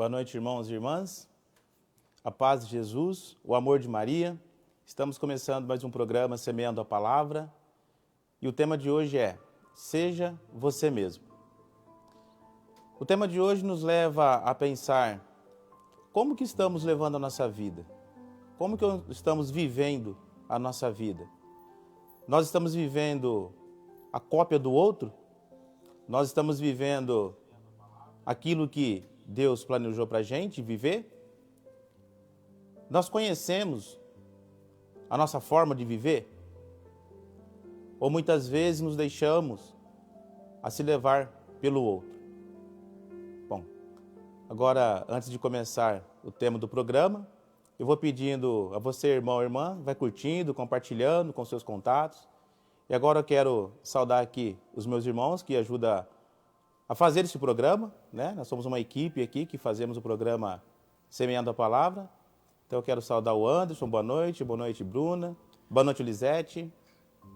Boa noite, irmãos e irmãs. A paz de Jesus, o amor de Maria. Estamos começando mais um programa Semeando a Palavra. E o tema de hoje é Seja Você Mesmo. O tema de hoje nos leva a pensar como que estamos levando a nossa vida? Como que estamos vivendo a nossa vida? Nós estamos vivendo a cópia do outro? Nós estamos vivendo aquilo que Deus planejou para a gente viver? Nós conhecemos a nossa forma de viver? Ou muitas vezes nos deixamos a se levar pelo outro? Bom, agora, antes de começar o tema do programa, eu vou pedindo a você, irmão ou irmã, vai curtindo, compartilhando com seus contatos. E agora eu quero saudar aqui os meus irmãos que ajudam a fazer esse programa, né? Nós somos uma equipe aqui que fazemos o programa Semeando a Palavra. Então eu quero saudar o Anderson, boa noite, Bruna, boa noite, Lisete.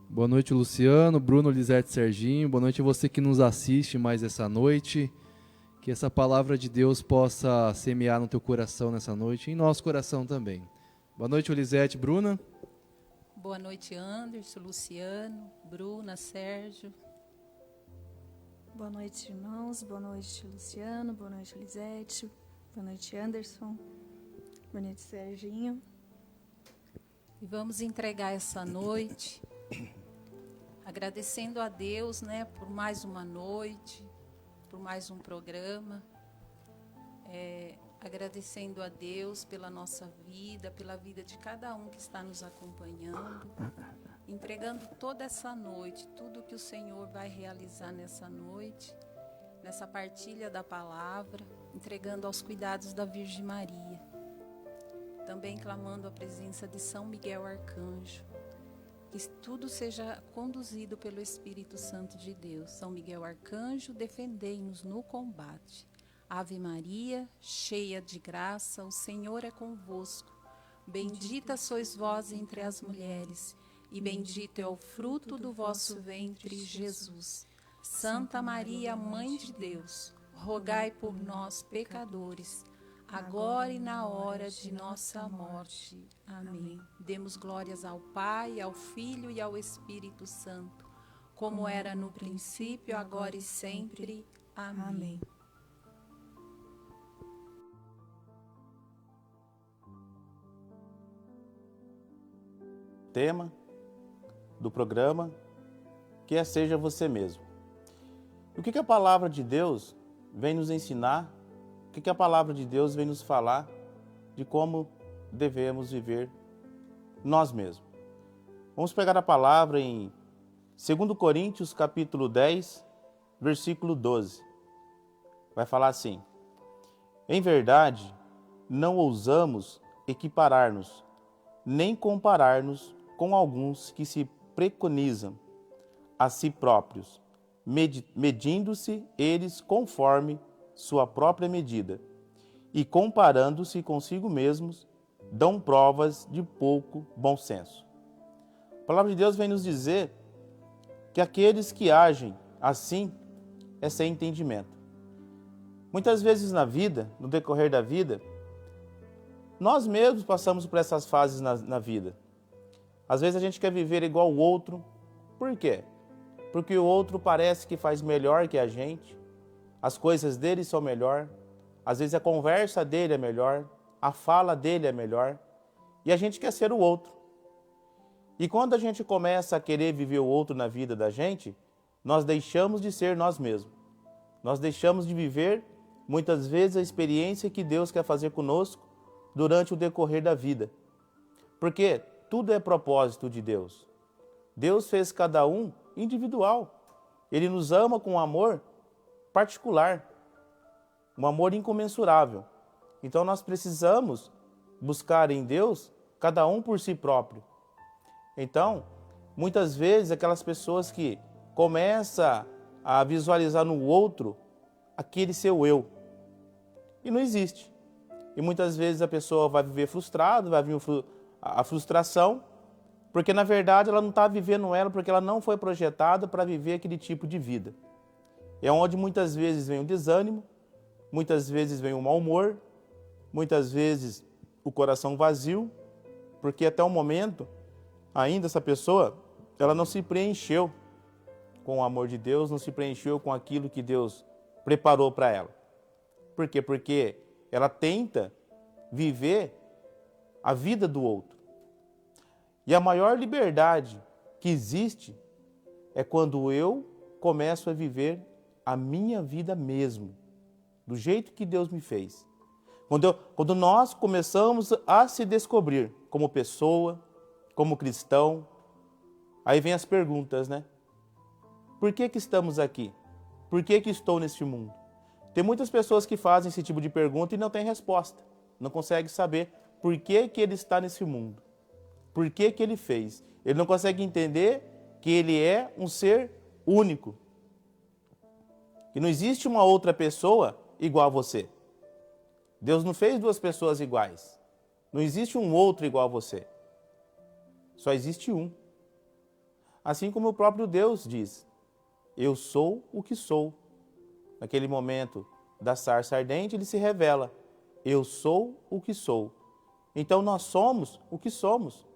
Boa noite, Luciano, Bruno, Lisete, Serginho, boa noite a você que nos assiste mais essa noite. Que essa palavra de Deus possa semear no teu coração nessa noite e em nosso coração também. Boa noite, Lisete, Bruna. Boa noite, Anderson, Luciano, Bruna, Sérgio. Boa noite, irmãos. Boa noite, Luciano. Boa noite, Lisete. Boa noite, Anderson. Boa noite, Serginho. E vamos entregar essa noite, agradecendo a Deus, né, por mais uma noite, por mais um programa. Agradecendo a Deus pela nossa vida, pela vida de cada um que está nos acompanhando. Entregando toda essa noite, tudo que o Senhor vai realizar nessa noite, nessa partilha da palavra, entregando aos cuidados da Virgem Maria. Também clamando a presença de São Miguel Arcanjo, que tudo seja conduzido pelo Espírito Santo de Deus. São Miguel Arcanjo, defendei-nos no combate. Ave Maria, cheia de graça, o Senhor é convosco. Bendita sois vós entre as mulheres, e bendito é o fruto do vosso ventre, Jesus. Santa Maria, Mãe de Deus, rogai por nós, pecadores, agora e na hora de nossa morte. Amém. Demos glórias ao Pai, ao Filho e ao Espírito Santo, como era no princípio, agora e sempre. Amém. Tema do programa, que é Seja Você Mesmo. O que a palavra de Deus vem nos ensinar? O que a palavra de Deus vem nos falar de como devemos viver nós mesmos? Vamos pegar a palavra em 2 Coríntios, capítulo 10, versículo 12. Vai falar assim: Em verdade, não ousamos equiparar-nos, nem comparar-nos com alguns que se preconizam a si próprios, medindo-se eles conforme sua própria medida, e comparando-se consigo mesmos, dão provas de pouco bom senso. A palavra de Deus vem nos dizer que aqueles que agem assim é sem entendimento. Muitas vezes na vida, no decorrer da vida, nós mesmos passamos por essas fases na vida. Às vezes a gente quer viver igual o outro. Por quê? Porque o outro parece que faz melhor que a gente, as coisas dele são melhor, às vezes a conversa dele é melhor, a fala dele é melhor, e a gente quer ser o outro. E quando a gente começa a querer viver o outro na vida da gente, nós deixamos de ser nós mesmos. Nós deixamos de viver, muitas vezes, a experiência que Deus quer fazer conosco durante o decorrer da vida. Porque tudo é propósito de Deus. Deus fez cada um individual. Ele nos ama com um amor particular, um amor incomensurável. Então nós precisamos buscar em Deus cada um por si próprio. Então, muitas vezes aquelas pessoas que começam a visualizar no outro aquele seu eu. E não existe. E muitas vezes a pessoa vai viver frustrada, vai vir a frustração, porque na verdade ela não está vivendo ela, porque ela não foi projetada para viver aquele tipo de vida. É onde muitas vezes vem o desânimo, muitas vezes vem o mau humor, muitas vezes o coração vazio, porque até o momento, ainda essa pessoa, ela não se preencheu com o amor de Deus, não se preencheu com aquilo que Deus preparou para ela. Por quê? Porque ela tenta viver a vida do outro. E a maior liberdade que existe é quando eu começo a viver a minha vida mesmo, do jeito que Deus me fez. Quando nós começamos a se descobrir como pessoa, como cristão, aí vem as perguntas, né? Por que estamos aqui? Por que estou neste mundo? Tem muitas pessoas que fazem esse tipo de pergunta e não têm resposta. Não conseguem saber por que ele está nesse mundo. Por que ele fez. Ele não consegue entender que ele é um ser único. Que não existe uma outra pessoa igual a você. Deus não fez duas pessoas iguais. Não existe um outro igual a você. Só existe um. Assim como o próprio Deus diz, eu sou o que sou. Naquele momento da sarça ardente, ele se revela, eu sou o que sou. Então nós somos o que somos.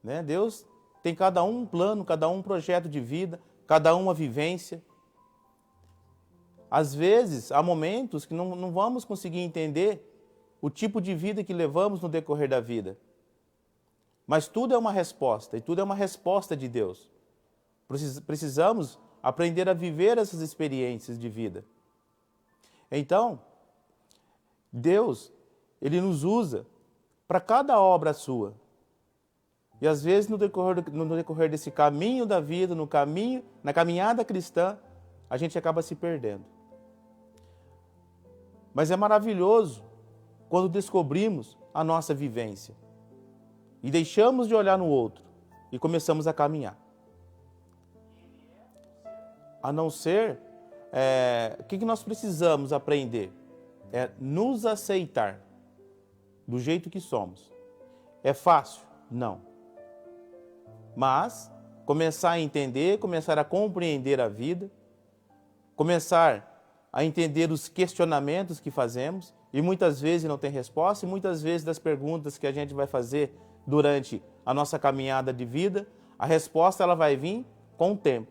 Né? Deus tem cada um plano, cada um projeto de vida, cada uma vivência. Às vezes, há momentos que não vamos conseguir entender o tipo de vida que levamos no decorrer da vida. Mas tudo é uma resposta, e tudo é uma resposta de Deus. Precisamos aprender a viver essas experiências de vida. Então, Deus, Ele nos usa para cada obra sua. E às vezes no decorrer desse caminho da vida, na caminhada cristã, a gente acaba se perdendo. Mas é maravilhoso quando descobrimos a nossa vivência e deixamos de olhar no outro e começamos a caminhar. A não ser, o que nós precisamos aprender? É nos aceitar do jeito que somos. É fácil? Não. Mas começar a entender, começar a compreender a vida, começar a entender os questionamentos que fazemos, e muitas vezes não tem resposta, e muitas vezes das perguntas que a gente vai fazer durante a nossa caminhada de vida, a resposta ela vai vir com o tempo,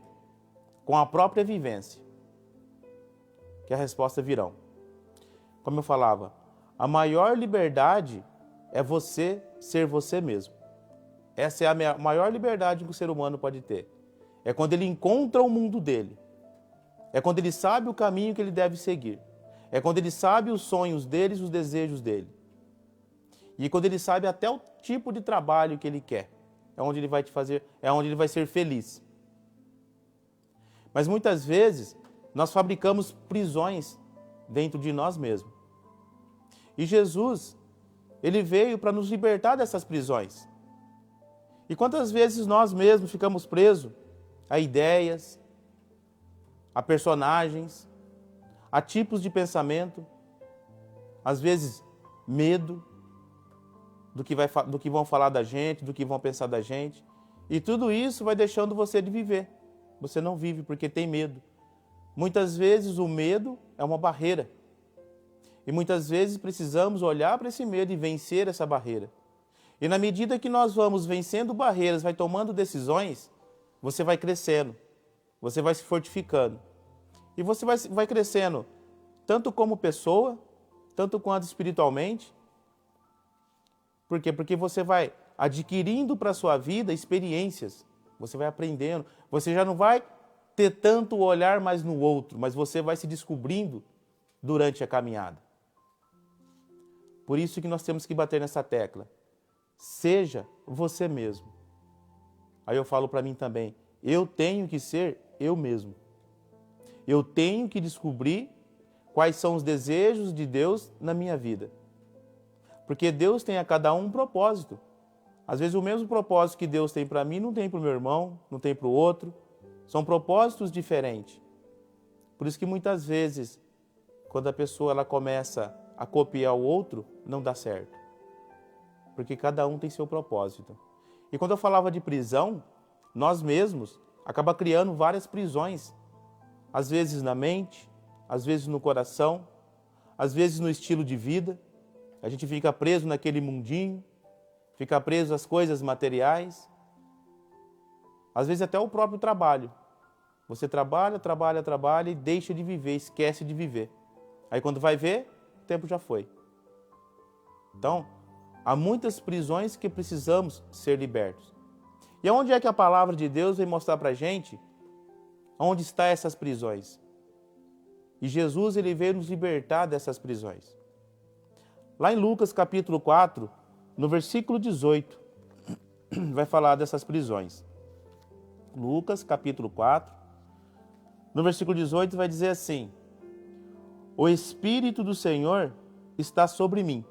com a própria vivência, que a resposta virão. Como eu falava, a maior liberdade é você ser você mesmo. Essa é a maior liberdade que o ser humano pode ter. É quando ele encontra o mundo dele. É quando ele sabe o caminho que ele deve seguir. É quando ele sabe os sonhos dele, os desejos dele. E quando ele sabe até o tipo de trabalho que ele quer. É onde ele vai ser feliz. Mas muitas vezes nós fabricamos prisões dentro de nós mesmos. E Jesus, ele veio para nos libertar dessas prisões. E quantas vezes nós mesmos ficamos presos a ideias, a personagens, a tipos de pensamento, às vezes medo do que vão falar da gente, do que vão pensar da gente. E tudo isso vai deixando você de viver. Você não vive porque tem medo. Muitas vezes o medo é uma barreira. E muitas vezes precisamos olhar para esse medo e vencer essa barreira. E na medida que nós vamos vencendo barreiras, vai tomando decisões, você vai crescendo, você vai se fortificando. E você vai crescendo, tanto como pessoa, tanto quanto espiritualmente. Por quê? Porque você vai adquirindo para a sua vida experiências, você vai aprendendo, você já não vai ter tanto olhar mais no outro, mas você vai se descobrindo durante a caminhada. Por isso que nós temos que bater nessa tecla. Seja você mesmo. Aí eu falo para mim também, eu tenho que ser eu mesmo. Eu tenho que descobrir quais são os desejos de Deus na minha vida. Porque Deus tem a cada um propósito. Às vezes o mesmo propósito que Deus tem para mim não tem para o meu irmão, não tem para o outro. São propósitos diferentes. Por isso que muitas vezes, quando a pessoa ela começa a copiar o outro, não dá certo. Porque cada um tem seu propósito. E quando eu falava de prisão, nós mesmos acabamos criando várias prisões. Às vezes na mente, às vezes no coração, às vezes no estilo de vida. A gente fica preso naquele mundinho, fica preso às coisas materiais. Às vezes até o próprio trabalho. Você trabalha e deixa de viver, esquece de viver. Aí quando vai ver, o tempo já foi. Então, há muitas prisões que precisamos ser libertos. E onde é que a palavra de Deus vem mostrar para a gente onde estão essas prisões? E Jesus, ele veio nos libertar dessas prisões. Lá em Lucas capítulo 4, no versículo 18, vai falar dessas prisões. Lucas capítulo 4, no versículo 18 vai dizer assim: o Espírito do Senhor está sobre mim,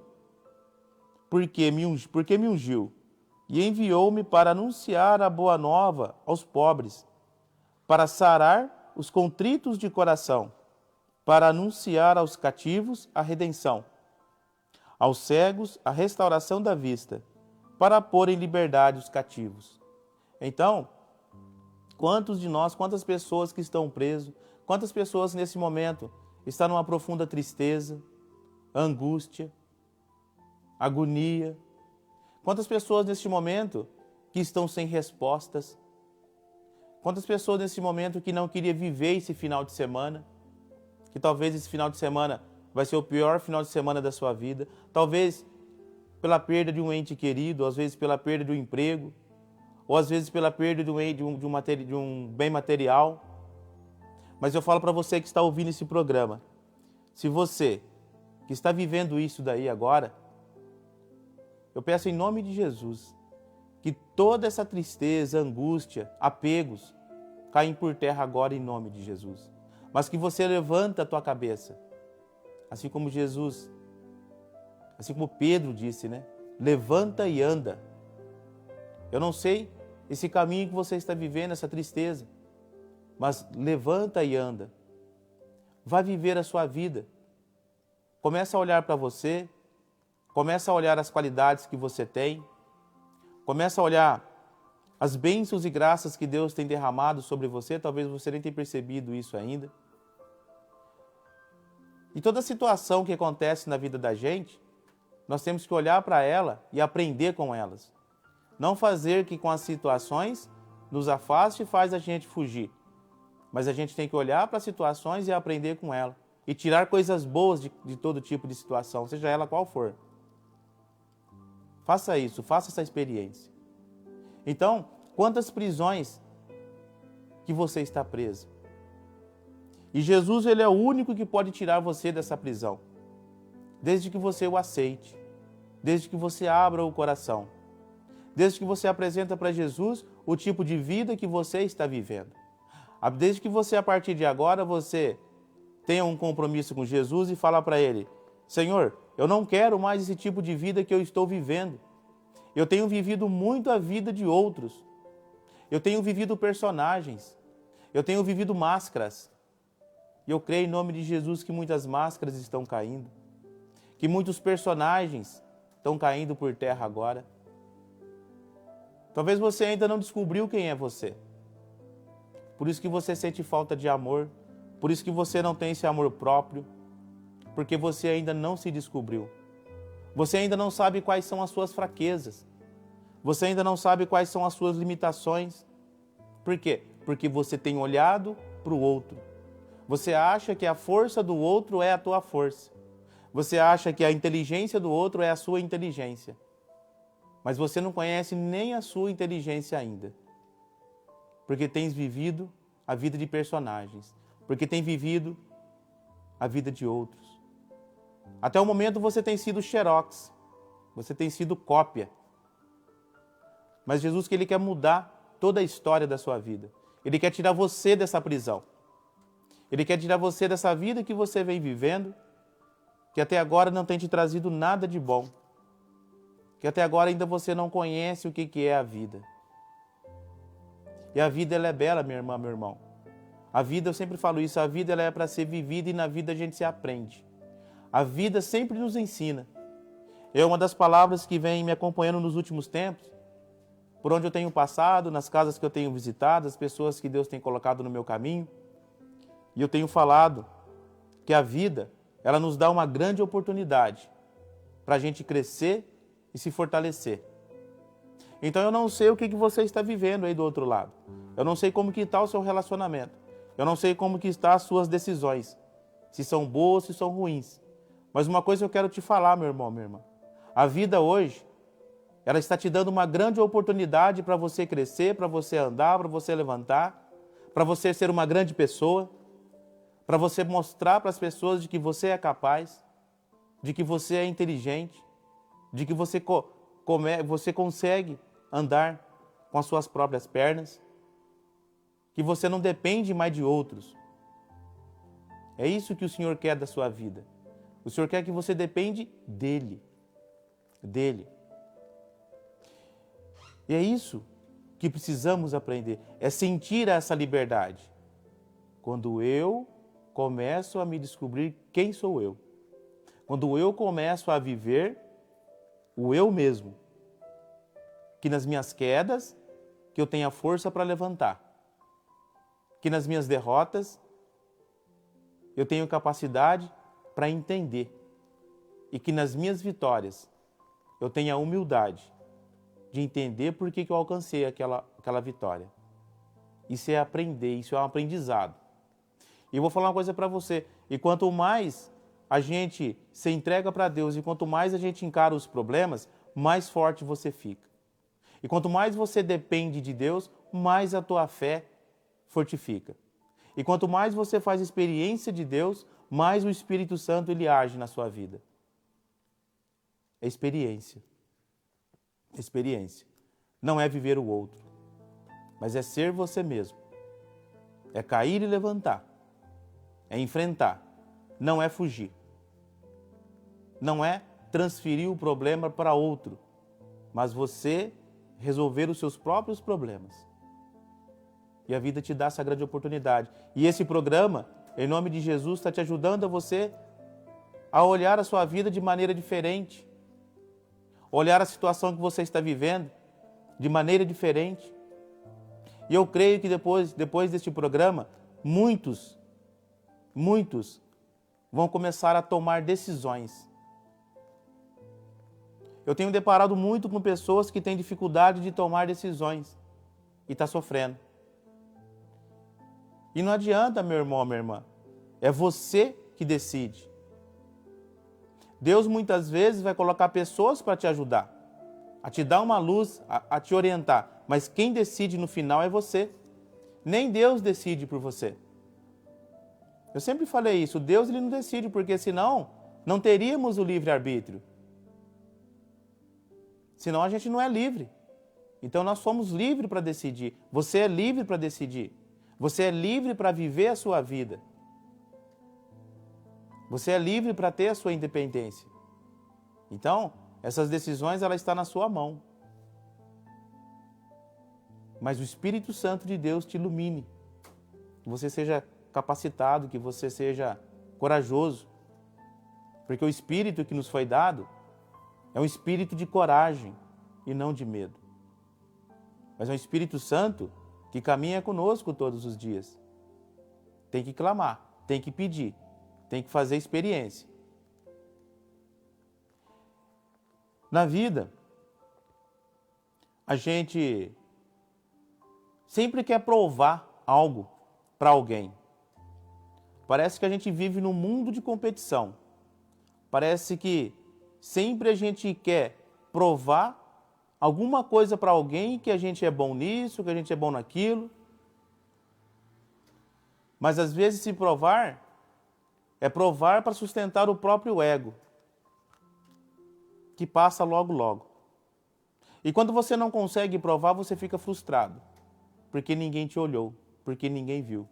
porque me ungiu e enviou-me para anunciar a boa nova aos pobres, para sarar os contritos de coração, para anunciar aos cativos a redenção, aos cegos a restauração da vista, para pôr em liberdade os cativos. Então, quantos de nós, quantas pessoas que estão presos, quantas pessoas nesse momento estão numa profunda tristeza, angústia, agonia? Quantas pessoas neste momento que estão sem respostas? Quantas pessoas nesse momento que não queriam viver esse final de semana? Que talvez esse final de semana vai ser o pior final de semana da sua vida. Talvez pela perda de um ente querido, às vezes pela perda de um emprego, ou às vezes pela perda de um bem material. Mas eu falo para você que está ouvindo esse programa, se você que está vivendo isso daí agora, eu peço em nome de Jesus que toda essa tristeza, angústia, apegos caem por terra agora em nome de Jesus. Mas que você levanta a tua cabeça, assim como Jesus, assim como Pedro disse, né? Levanta e anda. Eu não sei esse caminho que você está vivendo, essa tristeza, mas levanta e anda. Vai viver a sua vida. Começa a olhar para você, começa a olhar as qualidades que você tem, começa a olhar as bênçãos e graças que Deus tem derramado sobre você, talvez você nem tenha percebido isso ainda. E toda situação que acontece na vida da gente, nós temos que olhar para ela e aprender com elas. Não fazer que com as situações nos afaste e faz a gente fugir. Mas a gente tem que olhar para as situações e aprender com ela. E tirar coisas boas de todo tipo de situação, seja ela qual for. Faça isso, faça essa experiência. Então, quantas prisões que você está preso? E Jesus, ele é o único que pode tirar você dessa prisão. Desde que você o aceite. Desde que você abra o coração. Desde que você apresenta para Jesus o tipo de vida que você está vivendo. Desde que você, a partir de agora, você tenha um compromisso com Jesus e fala para Ele: Senhor, eu não quero mais esse tipo de vida que eu estou vivendo. Eu tenho vivido muito a vida de outros. Eu tenho vivido personagens. Eu tenho vivido máscaras. E eu creio em nome de Jesus que muitas máscaras estão caindo. Que muitos personagens estão caindo por terra agora. Talvez você ainda não descobriu quem é você. Por isso que você sente falta de amor. Por isso que você não tem esse amor próprio. Porque você ainda não se descobriu. Você ainda não sabe quais são as suas fraquezas. Você ainda não sabe quais são as suas limitações. Por quê? Porque você tem olhado para o outro. Você acha que a força do outro é a tua força. Você acha que a inteligência do outro é a sua inteligência. Mas você não conhece nem a sua inteligência ainda. Porque tens vivido a vida de personagens. Porque tem vivido a vida de outros. Até o momento você tem sido xerox. Você tem sido cópia. Mas Jesus, que Ele quer mudar toda a história da sua vida. Ele quer tirar você dessa prisão. Ele quer tirar você dessa vida que você vem vivendo, que até agora não tem te trazido nada de bom. Que até agora ainda você não conhece o que é a vida. E a vida, ela é bela, minha irmã, meu irmão. A vida, eu sempre falo isso, a vida ela é para ser vivida e na vida a gente se aprende. A vida sempre nos ensina. É uma das palavras que vem me acompanhando nos últimos tempos, por onde eu tenho passado, nas casas que eu tenho visitado, as pessoas que Deus tem colocado no meu caminho. E eu tenho falado que a vida, ela nos dá uma grande oportunidade para a gente crescer e se fortalecer. Então eu não sei o que você está vivendo aí do outro lado. Eu não sei como que está o seu relacionamento. Eu não sei como que estão as suas decisões. Se são boas, se são ruins. Mas uma coisa eu quero te falar, meu irmão, minha irmã. A vida hoje, ela está te dando uma grande oportunidade para você crescer, para você andar, para você levantar, para você ser uma grande pessoa, para você mostrar para as pessoas de que você é capaz, de que você é inteligente, de que você consegue andar com as suas próprias pernas, que você não depende mais de outros. É isso que o Senhor quer da sua vida. O Senhor quer que você depende dEle. Dele. E é isso que precisamos aprender, é sentir essa liberdade. Quando eu começo a me descobrir quem sou eu. Quando eu começo a viver o eu mesmo. Que nas minhas quedas, que eu tenha força para levantar. Que nas minhas derrotas, eu tenho capacidade para entender. E que nas minhas vitórias, eu tenha a humildade de entender por que eu alcancei aquela vitória. Isso é aprender, isso é um aprendizado. E eu vou falar uma coisa para você. E quanto mais a gente se entrega para Deus e quanto mais a gente encara os problemas, mais forte você fica. E quanto mais você depende de Deus, mais a tua fé fortifica. E quanto mais você faz experiência de Deus, mais o Espírito Santo ele age na sua vida. É experiência. Experiência. Não é viver o outro, mas é ser você mesmo. É cair e levantar. É enfrentar. Não é fugir. Não é transferir o problema para outro, mas você resolver os seus próprios problemas. E a vida te dá essa grande oportunidade. E esse programa, em nome de Jesus, está te ajudando a você a olhar a sua vida de maneira diferente. Olhar a situação que você está vivendo de maneira diferente. E eu creio que depois deste programa, muitos vão começar a tomar decisões. Eu tenho deparado muito com pessoas que têm dificuldade de tomar decisões e estão sofrendo. E não adianta, meu irmão, minha irmã, é você que decide. Deus muitas vezes vai colocar pessoas para te ajudar, a te dar uma luz, a te orientar. Mas quem decide no final é você. Nem Deus decide por você. Eu sempre falei isso, Deus ele não decide, porque senão não teríamos o livre-arbítrio. Senão a gente não é livre. Então nós somos livres para decidir. Você é livre para decidir. Você é livre para viver a sua vida. Você é livre para ter a sua independência. Então, essas decisões, ela está na sua mão. Mas o Espírito Santo de Deus te ilumine. Que você seja capacitado, que você seja corajoso. Porque o Espírito que nos foi dado é um Espírito de coragem e não de medo. Mas é um Espírito Santo que caminha conosco todos os dias. Tem que clamar, tem que pedir, tem que fazer experiência. Na vida, a gente sempre quer provar algo para alguém. Parece que a gente vive num mundo de competição. Parece que sempre a gente quer provar alguma coisa para alguém, que a gente é bom nisso, que a gente é bom naquilo. Mas às vezes se provar, é provar para sustentar o próprio ego, que passa logo, logo. E quando você não consegue provar, você fica frustrado, porque ninguém te olhou, porque ninguém viu.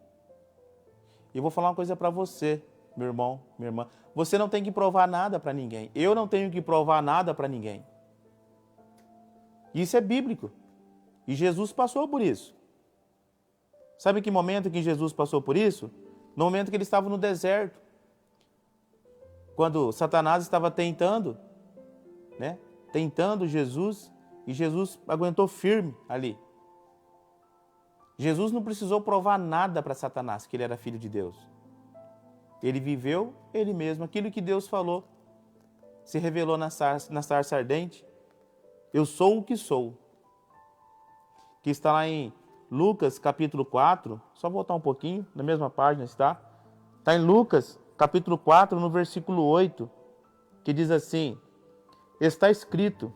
E eu vou falar uma coisa para você, meu irmão, minha irmã. Você não tem que provar nada para ninguém. Eu não tenho que provar nada para ninguém. Isso é bíblico. E Jesus passou por isso. Sabe que momento que Jesus passou por isso? No momento que ele estava no deserto. Quando Satanás estava tentando Jesus, e Jesus aguentou firme ali. Jesus não precisou provar nada para Satanás, que ele era filho de Deus. Ele viveu ele mesmo. Aquilo que Deus falou se revelou na sarça ardente. Eu sou o que sou. Que está lá em Lucas capítulo 4. Só voltar um pouquinho, na mesma página está. Está em Lucas capítulo 4, no versículo 8. Que diz assim: está escrito: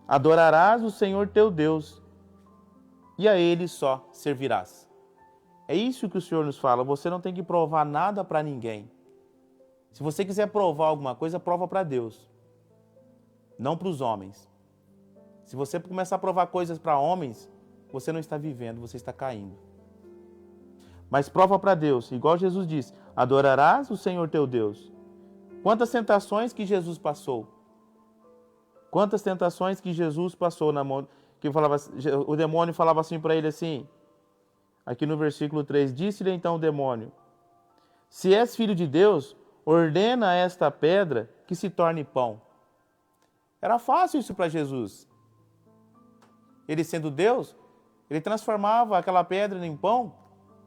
adorarás o Senhor teu Deus e a Ele só servirás. É isso que o Senhor nos fala. Você não tem que provar nada para ninguém. Se você quiser provar alguma coisa, prova para Deus, não para os homens. Se você começar a provar coisas para homens, você não está vivendo, você está caindo. Mas prova para Deus, igual Jesus disse: adorarás o Senhor teu Deus. Quantas tentações que Jesus passou? Quantas tentações que Jesus passou na mão, que falava, o demônio falava assim para ele assim, aqui no versículo 3, disse-lhe então o demônio: se és filho de Deus, ordena a esta pedra que se torne pão. Era fácil isso para Jesus. Ele sendo Deus, ele transformava aquela pedra em pão,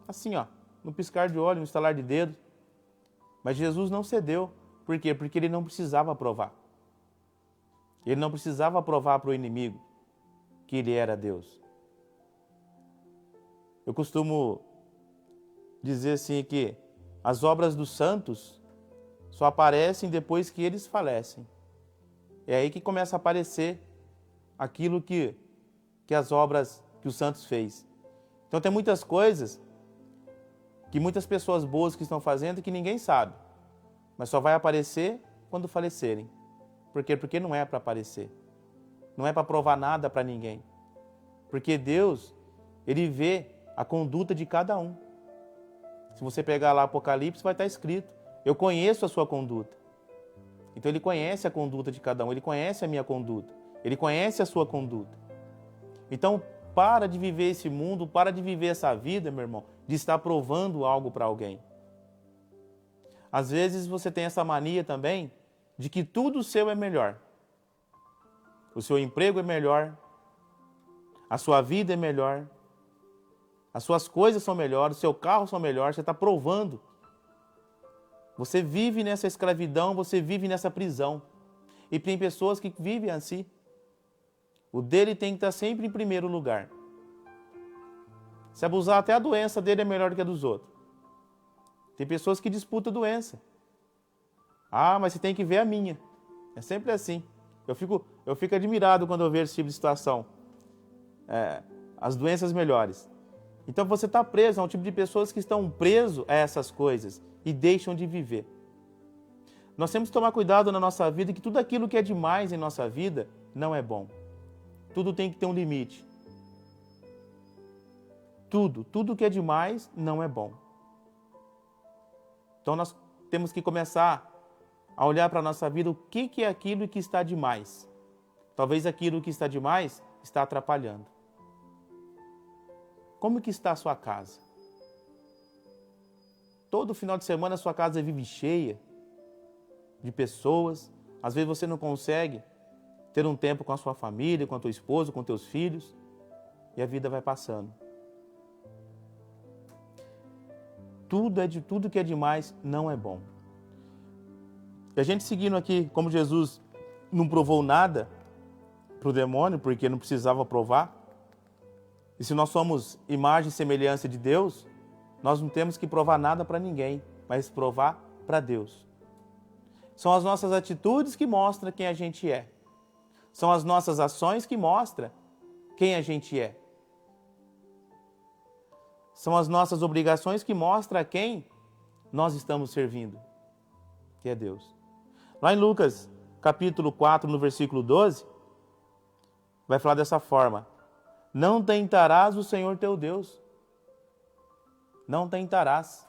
assim ó, no piscar de olho, no estalar de dedo. Mas Jesus não cedeu. Por quê? Porque ele não precisava provar. Ele não precisava provar para o inimigo que ele era Deus. Eu costumo dizer assim que as obras dos santos só aparecem depois que eles falecem. É aí que começa a aparecer aquilo que as obras que os santos fez. Então tem muitas coisas que muitas pessoas boas que estão fazendo que ninguém sabe, mas só vai aparecer quando falecerem. Por quê? Porque não é para aparecer. Não é para provar nada para ninguém. Porque Deus, Ele vê a conduta de cada um. Se você pegar lá Apocalipse, vai estar escrito: eu conheço a sua conduta. Então Ele conhece a conduta de cada um. Ele conhece a minha conduta. Ele conhece a sua conduta. Então, para de viver esse mundo, para de viver essa vida, meu irmão, de estar provando algo para alguém. Às vezes você tem essa mania também de que tudo seu é melhor. O seu emprego é melhor, a sua vida é melhor, as suas coisas são melhores, o seu carro são melhores, você está provando. Você vive nessa escravidão, você vive nessa prisão. E tem pessoas que vivem assim. O dele tem que estar sempre em primeiro lugar. Se abusar, até a doença dele é melhor do que a dos outros. Tem pessoas que disputam a doença. Ah, mas você tem que ver a minha. É sempre assim. Eu fico admirado quando eu vejo esse tipo de situação. As doenças melhores. Então você está preso a um tipo de pessoas que estão presos a essas coisas e deixam de viver. Nós temos que tomar cuidado na nossa vida, que tudo aquilo que é demais em nossa vida não é bom. Tudo tem que ter um limite. Tudo que é demais não é bom. Então nós temos que começar a olhar para a nossa vida o que é aquilo que está demais. Talvez aquilo que está demais está atrapalhando. Como que está a sua casa? Todo final de semana a sua casa vive cheia de pessoas. Às vezes você não consegue ter um tempo com a sua família, com a tua esposa, com teus filhos. E a vida vai passando. Tudo que é demais não é bom. E a gente seguindo aqui, como Jesus não provou nada para o demônio, porque não precisava provar. E se nós somos imagem e semelhança de Deus, nós não temos que provar nada para ninguém, mas provar para Deus. São as nossas atitudes que mostram quem a gente é. São as nossas ações que mostram quem a gente é. São as nossas obrigações que mostram a quem nós estamos servindo, que é Deus. Lá em Lucas, capítulo 4, no versículo 12, vai falar dessa forma: não tentarás o Senhor teu Deus. Não tentarás.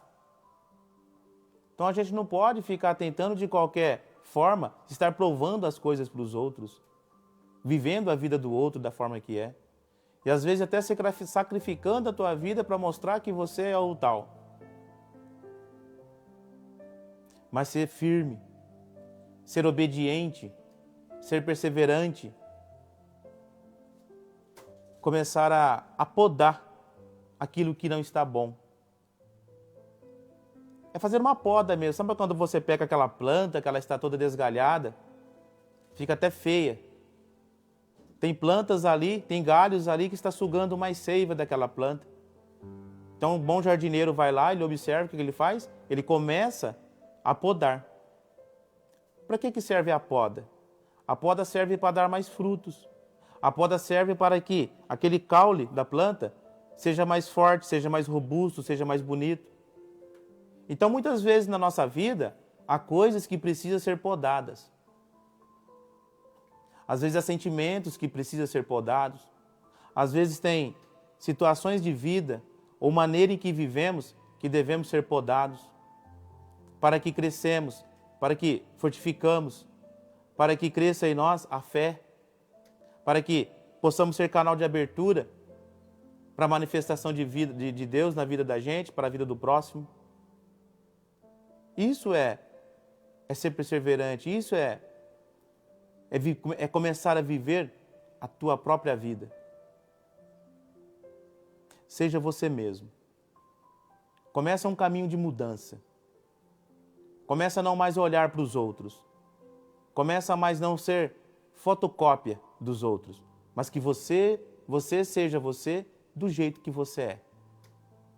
Então a gente não pode ficar tentando de qualquer forma estar provando as coisas para os outros, vivendo a vida do outro da forma que é. E às vezes até sacrificando a tua vida para mostrar que você é o tal. Mas ser firme, ser obediente, ser perseverante, começar a podar aquilo que não está bom. é fazer uma poda mesmo. Sabe quando você pega aquela planta, que ela está toda desgalhada? Fica até feia. Tem plantas ali, tem galhos ali que está sugando mais seiva daquela planta. Então, um bom jardineiro vai lá, ele observa o que ele faz, ele começa a podar. Para que serve a poda? A poda serve para dar mais frutos. A poda serve para que aquele caule da planta seja mais forte, seja mais robusto, seja mais bonito. Então, muitas vezes na nossa vida, há coisas que precisam ser podadas. Às vezes há sentimentos que precisam ser podados. Às vezes tem situações de vida ou maneira em que vivemos que devemos ser podados para que crescemos, para que fortificamos, para que cresça em nós a fé, para que possamos ser canal de abertura para a manifestação de vida de Deus na vida da gente, para a vida do próximo. Isso é ser perseverante, isso é começar a viver a tua própria vida. Seja você mesmo. Começa um caminho de mudança. Começa a não mais olhar para os outros. Começa a mais não ser fotocópia dos outros, mas que você seja você do jeito que você é.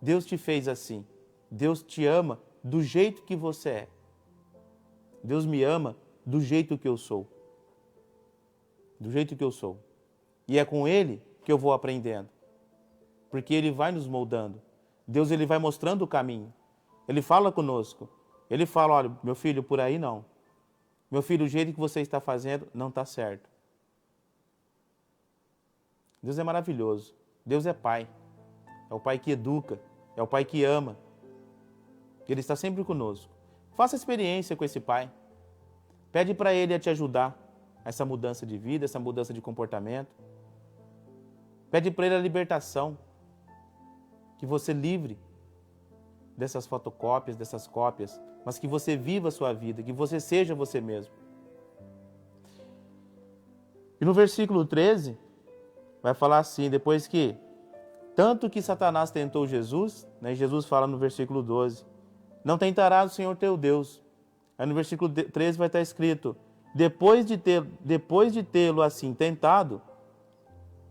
Deus te fez assim. Deus te ama do jeito que você é. Deus me ama do jeito que eu sou. Do jeito que eu sou. E é com Ele que eu vou aprendendo. Porque Ele vai nos moldando. Deus, Ele vai mostrando o caminho. Ele fala conosco. Ele fala, olha, meu filho, por aí não. Meu filho, o jeito que você está fazendo não está certo. Deus é maravilhoso. Deus é Pai. É o Pai que educa. É o Pai que ama. Ele está sempre conosco. Faça experiência com esse Pai. Pede para Ele a te ajudar a essa mudança de vida, essa mudança de comportamento. Pede para Ele a libertação. Que você livre dessas fotocópias, dessas cópias, mas que você viva a sua vida, que você seja você mesmo. E no versículo 13, vai falar assim, depois que tanto que Satanás tentou Jesus, né, Jesus fala no versículo 12, não tentarás o Senhor teu Deus. Aí no versículo 13 vai estar escrito, depois de tê-lo assim tentado,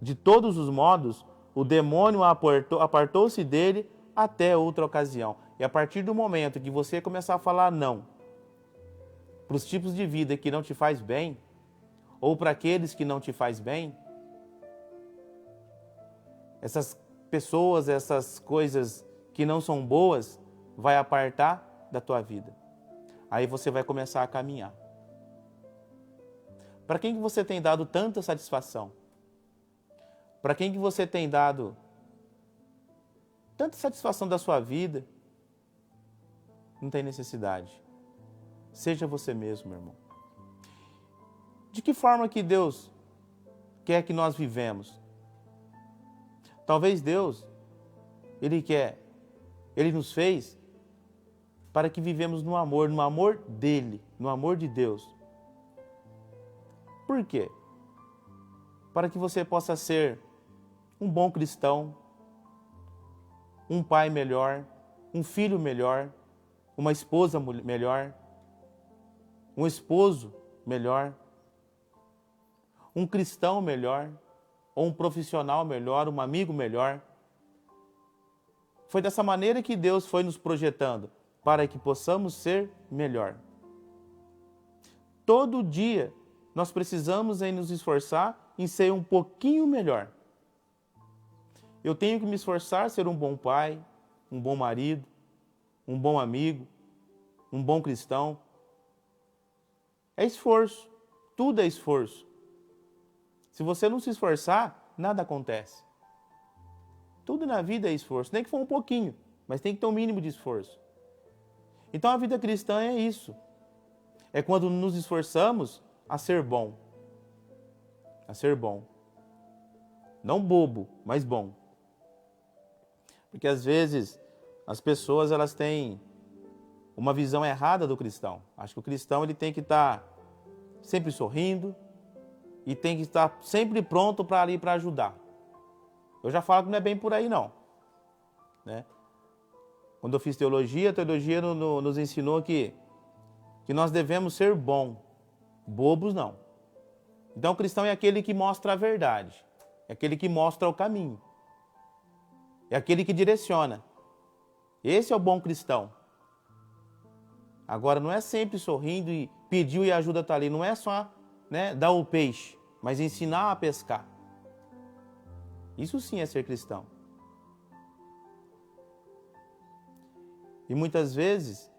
de todos os modos, o demônio apartou-se dele até outra ocasião. E a partir do momento que você começar a falar não para os tipos de vida que não te faz bem, ou para aqueles que não te faz bem, essas pessoas, essas coisas que não são boas, vai apartar da tua vida. Aí você vai começar a caminhar. Para quem que você tem dado tanta satisfação? Para quem que você tem dado tanta satisfação da sua vida? Não tem necessidade. Seja você mesmo, meu irmão. De que forma que Deus quer que nós vivemos? Talvez Deus, Ele nos fez para que vivemos no amor dEle, no amor de Deus. Por quê? Para que você possa ser um bom cristão, um pai melhor, um filho melhor, uma esposa melhor, um esposo melhor, um cristão melhor, ou um profissional melhor, um amigo melhor. Foi dessa maneira que Deus foi nos projetando, para que possamos ser melhor. Todo dia nós precisamos nos esforçar em ser um pouquinho melhor. Eu tenho que me esforçar a ser um bom pai, um bom marido, um bom amigo, um bom cristão. É esforço, tudo é esforço. Se você não se esforçar, nada acontece. Tudo na vida é esforço, nem que for um pouquinho, mas tem que ter um mínimo de esforço. Então a vida cristã é isso. É quando nos esforçamos a ser bom. A ser bom. Não bobo, mas bom. Porque às vezes as pessoas elas têm uma visão errada do cristão. Acho que o cristão ele tem que estar sempre sorrindo e tem que estar sempre pronto para ali para ajudar. Eu já falo que não é bem por aí não, né? Quando eu fiz teologia, a teologia nos ensinou que nós devemos ser bobos não. Então o cristão é aquele que mostra a verdade, é aquele que mostra o caminho, é aquele que direciona. Esse é o bom cristão. Agora, não é sempre sorrindo e pediu e a ajuda está ali, não é só, né, dar o peixe, mas ensinar a pescar. Isso sim é ser cristão. E muitas vezes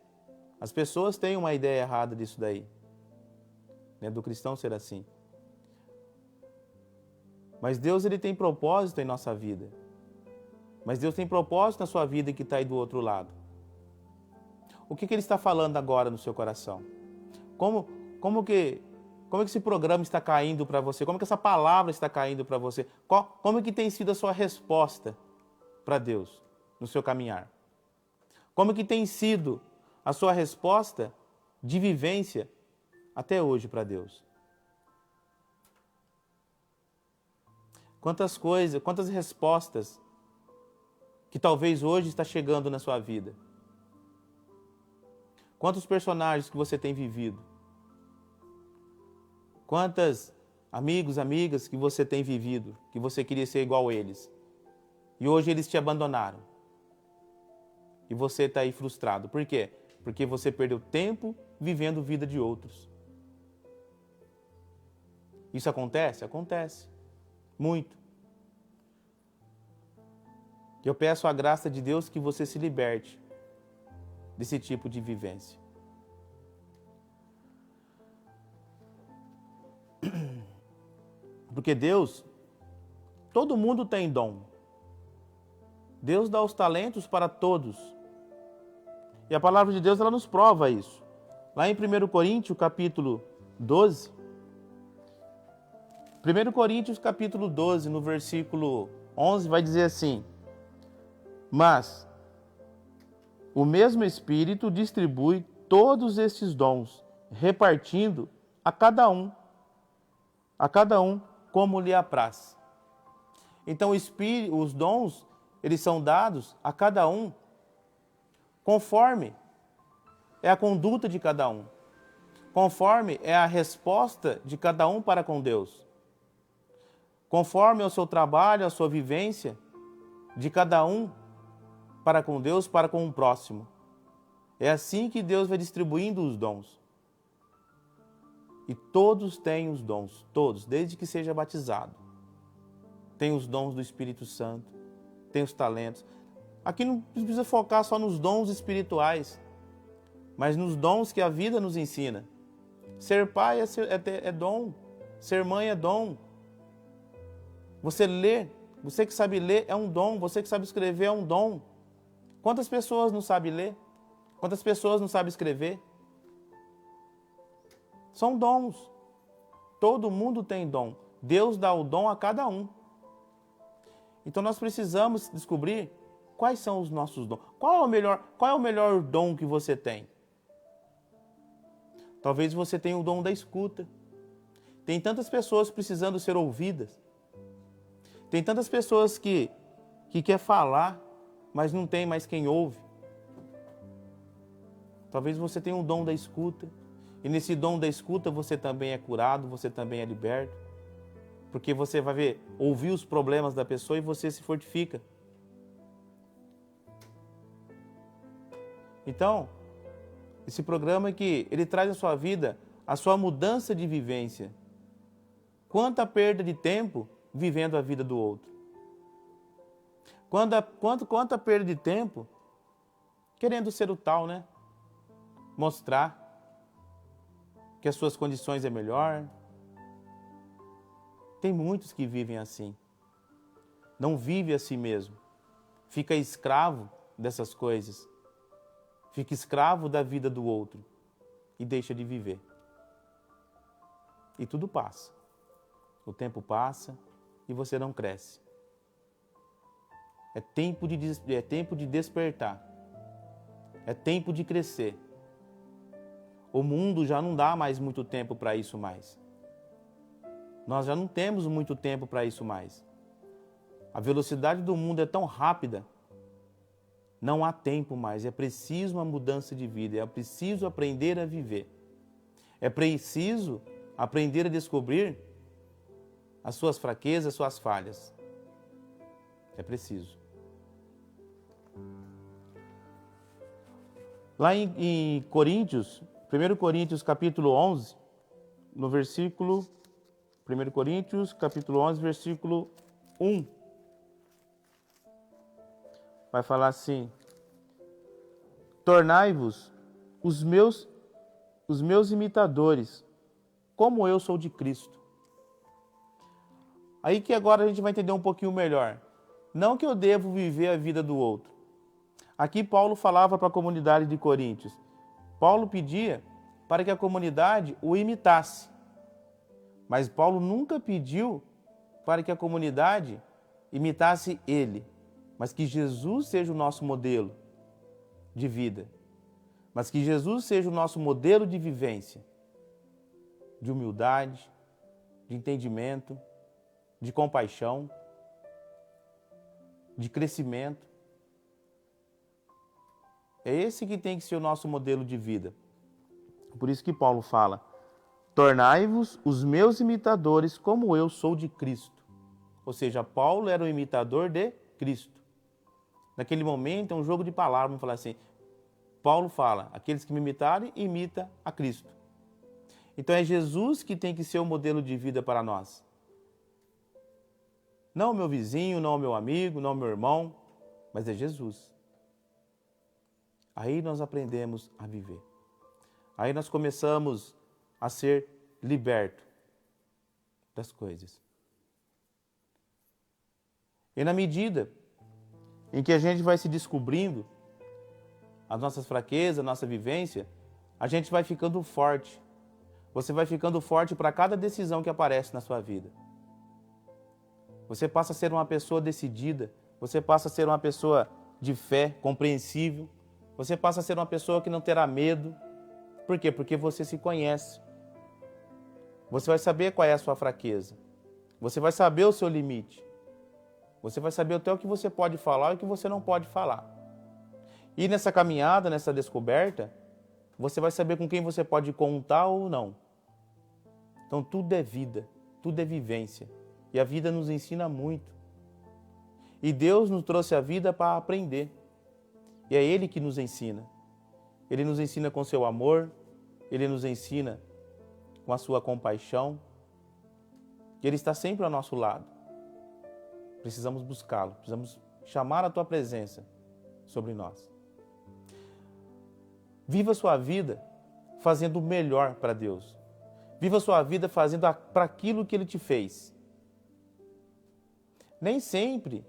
as pessoas têm uma ideia errada disso daí, né, do cristão ser assim. Mas Deus, ele tem propósito em nossa vida. Mas Deus tem propósito na sua vida que está aí do outro lado. O que Ele está falando agora no seu coração? Como que esse programa está caindo para você? Como que essa palavra está caindo para você? Como que tem sido a sua resposta para Deus no seu caminhar? Como que tem sido a sua resposta de vivência até hoje para Deus? Quantas coisas, quantas respostas que talvez hoje está chegando na sua vida? Quantos personagens que você tem vivido? Quantas amigos, amigas que você tem vivido, que você queria ser igual a eles? E hoje eles te abandonaram. E você está aí frustrado. Por quê? Porque você perdeu tempo vivendo vida de outros. Isso acontece? Acontece. Muito. Eu peço a graça de Deus que você se liberte desse tipo de vivência. Porque Deus, todo mundo tem dom. Deus dá os talentos para todos. E a palavra de Deus, ela nos prova isso. Lá em 1 Coríntios, capítulo 12. 1 Coríntios, capítulo 12, no versículo 11, vai dizer assim: mas o mesmo Espírito distribui todos estes dons, repartindo a cada um como lhe apraz. Então os dons, eles são dados a cada um conforme é a conduta de cada um, conforme é a resposta de cada um para com Deus, conforme é o seu trabalho, a sua vivência de cada um para com Deus, para com o próximo. É assim que Deus vai distribuindo os dons. E todos têm os dons, todos, desde que seja batizado. Tem os dons do Espírito Santo, tem os talentos. Aqui não precisa focar só nos dons espirituais, mas nos dons que a vida nos ensina. Ser pai é dom, ser mãe é dom. Você ler, você que sabe ler é um dom, você que sabe escrever é um dom. Quantas pessoas não sabem ler? Quantas pessoas não sabem escrever? São dons. Todo mundo tem dom. Deus dá o dom a cada um. Então nós precisamos descobrir quais são os nossos dons. Qual é o melhor dom que você tem? Talvez você tenha o dom da escuta. Tem tantas pessoas precisando ser ouvidas. Tem tantas pessoas que quer falar, mas não tem mais quem ouve. Talvez você tenha um dom da escuta. E nesse dom da escuta você também é curado, você também é liberto. Porque você vai ouvir os problemas da pessoa e você se fortifica. Então, esse programa aqui, ele traz à sua vida a sua mudança de vivência. Quanta perda de tempo vivendo a vida do outro. Quanta perda de tempo querendo ser o tal, né? Mostrar que as suas condições é melhor. Tem muitos que vivem assim. Não vive a si mesmo. Fica escravo dessas coisas. Fica escravo da vida do outro. E deixa de viver. E tudo passa. O tempo passa e você não cresce. É tempo de despertar. É tempo de crescer. O mundo já não dá mais muito tempo para isso mais. Nós já não temos muito tempo para isso mais. A velocidade do mundo é tão rápida Não há tempo mais, é preciso uma mudança de vida, é preciso aprender a viver. É preciso aprender a descobrir as suas fraquezas, as suas falhas. É preciso. Lá em Coríntios, 1 Coríntios capítulo 11, no versículo 1 Coríntios capítulo 11, versículo 1, vai falar assim: tornai-vos os meus imitadores, como eu sou de Cristo. Aí que agora a gente vai entender um pouquinho melhor. Não que eu devo viver a vida do outro. Aqui Paulo falava para a comunidade de Coríntios. Paulo pedia para que a comunidade o imitasse. Mas Paulo nunca pediu para que a comunidade imitasse ele, mas que Jesus seja o nosso modelo de vida. Mas que Jesus seja o nosso modelo de vivência, de humildade, de entendimento, de compaixão, de crescimento. É esse que tem que ser o nosso modelo de vida. Por isso que Paulo fala: tornai-vos os meus imitadores, como eu sou de Cristo. Ou seja, Paulo era o imitador de Cristo. Naquele momento é um jogo de palavras, vamos falar assim. Paulo fala: aqueles que me imitarem, imita a Cristo. Então é Jesus que tem que ser o modelo de vida para nós. Não o meu vizinho, não o meu amigo, não o meu irmão, mas é Jesus. Aí nós aprendemos a viver. Aí nós começamos a ser libertos das coisas. E na medida em que a gente vai se descobrindo as nossas fraquezas, a nossa vivência, a gente vai ficando forte. Você vai ficando forte para cada decisão que aparece na sua vida. Você passa a ser uma pessoa decidida, você passa a ser uma pessoa de fé, compreensível, você passa a ser uma pessoa que não terá medo. Por quê? Porque você se conhece. Você vai saber qual é a sua fraqueza. Você vai saber o seu limite. Você vai saber até o que você pode falar e o que você não pode falar. E nessa caminhada, nessa descoberta, você vai saber com quem você pode contar ou não. Então tudo é vida, tudo é vivência. E a vida nos ensina muito. E Deus nos trouxe a vida para aprender. E é Ele que nos ensina. Ele nos ensina com seu amor, Ele nos ensina com a sua compaixão. E Ele está sempre ao nosso lado. Precisamos buscá-lo, precisamos chamar a tua presença sobre nós. Viva a sua vida fazendo o melhor para Deus. Viva a sua vida fazendo para aquilo que Ele te fez. Nem sempre,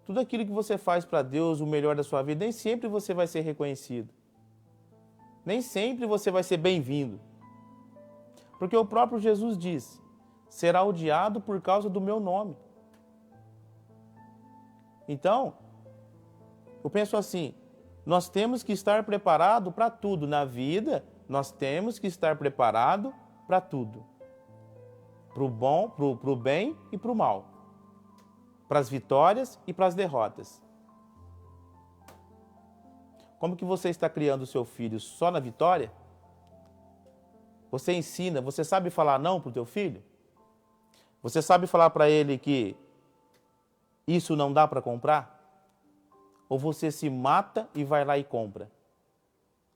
tudo aquilo que você faz para Deus, o melhor da sua vida, nem sempre você vai ser reconhecido. Nem sempre você vai ser bem-vindo. Porque o próprio Jesus diz: será odiado por causa do meu nome. Então, eu penso assim, nós temos que estar preparados para tudo. Na vida, nós temos que estar preparados para tudo. Para o bom, para o bem e para o mal. Para as vitórias e para as derrotas. Como que você está criando o seu filho só na vitória? Você ensina, você sabe falar não para o teu filho? Você sabe falar para ele que isso não dá para comprar? Ou você se mata e vai lá e compra?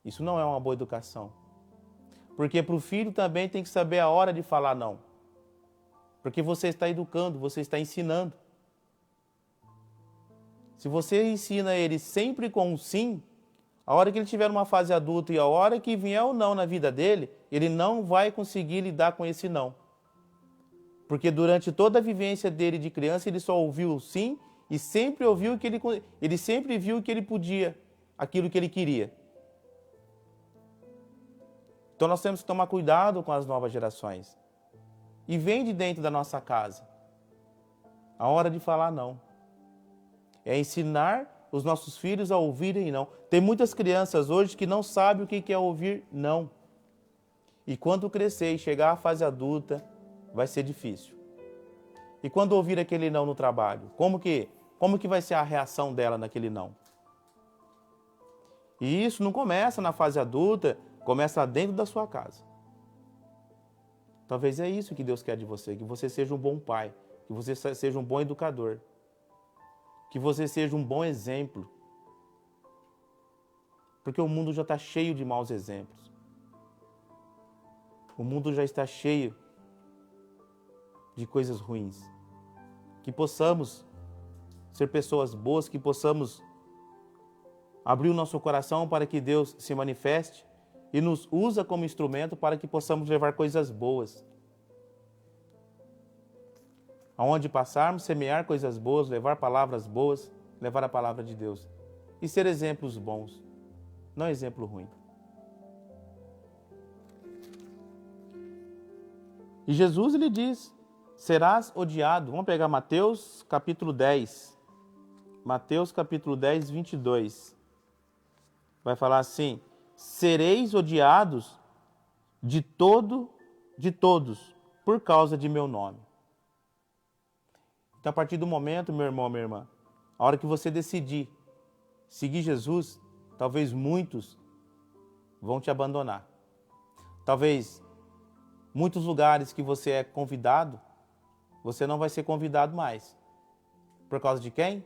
Isso não é uma boa educação. Porque para o filho também tem que saber a hora de falar não. Porque você está educando, você está ensinando. Se você ensina ele sempre com um sim, a hora que ele tiver uma fase adulta e a hora que vier o não na vida dele, ele não vai conseguir lidar com esse não. Porque durante toda a vivência dele de criança, ele só ouviu o sim e sempre ouviu que ele sempre viu que ele podia, aquilo que ele queria. Então nós temos que tomar cuidado com as novas gerações. E vem de dentro da nossa casa a hora de falar não. É ensinar os nossos filhos a ouvirem não. Tem muitas crianças hoje que não sabem o que é ouvir não. E quando crescer e chegar à fase adulta, vai ser difícil. E quando ouvir aquele não no trabalho, como que vai ser a reação dela naquele não? E isso não começa na fase adulta, começa dentro da sua casa. Talvez é isso que Deus quer de você, que você seja um bom pai, que você seja um bom educador, que você seja um bom exemplo. Porque o mundo já está cheio de maus exemplos. O mundo já está cheio de coisas ruins. Que possamos ser pessoas boas, que possamos abrir o nosso coração para que Deus se manifeste e nos usa como instrumento para que possamos levar coisas boas. Aonde passarmos, semear coisas boas, levar palavras boas, levar a palavra de Deus. E ser exemplos bons, não exemplo ruim. E Jesus, ele diz, serás odiado. Vamos pegar Mateus capítulo 10. Mateus capítulo 10, 22. Vai falar assim, sereis odiados de todos, por causa de meu nome. Então, a partir do momento, meu irmão, minha irmã, a hora que você decidir seguir Jesus, talvez muitos vão te abandonar. Talvez muitos lugares que você é convidado, você não vai ser convidado mais. Por causa de quem?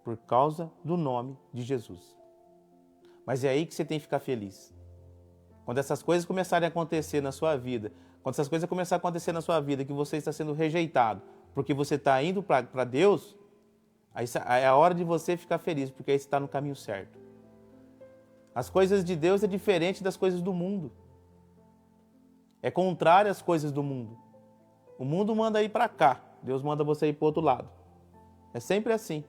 Por causa do nome de Jesus. Mas é aí que você tem que ficar feliz. Quando essas coisas começarem a acontecer na sua vida, quando essas coisas começarem a acontecer na sua vida, que você está sendo rejeitado, porque você está indo para Deus, aí é a hora de você ficar feliz, porque aí você está no caminho certo. As coisas de Deus é diferente das coisas do mundo. É contrário às coisas do mundo. O mundo manda ir para cá, Deus manda você ir para o outro lado. É sempre assim.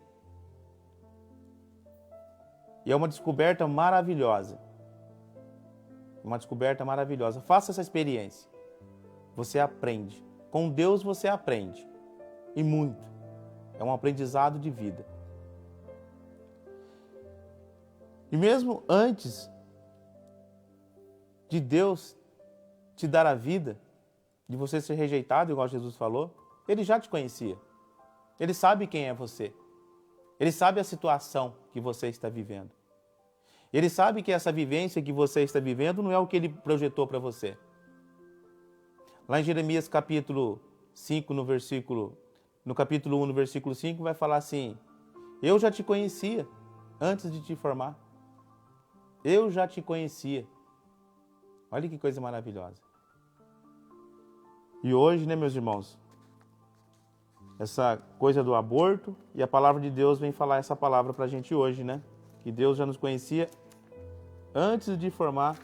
E é uma descoberta maravilhosa. Uma descoberta maravilhosa. Faça essa experiência. Você aprende. Com Deus você aprende. E muito. É um aprendizado de vida. E mesmo antes de Deus te dar a vida, de você ser rejeitado, igual Jesus falou, Ele já te conhecia. Ele sabe quem é você. Ele sabe a situação que você está vivendo. Ele sabe que essa vivência que você está vivendo não é o que Ele projetou para você. Lá em Jeremias capítulo 5, no capítulo 1, no versículo 5, vai falar assim, eu já te conhecia antes de te formar. Eu já te conhecia. Olha que coisa maravilhosa. E hoje, né, meus irmãos, essa coisa do aborto, e a palavra de Deus vem falar essa palavra para a gente hoje, né? Que Deus já nos conhecia antes de formar.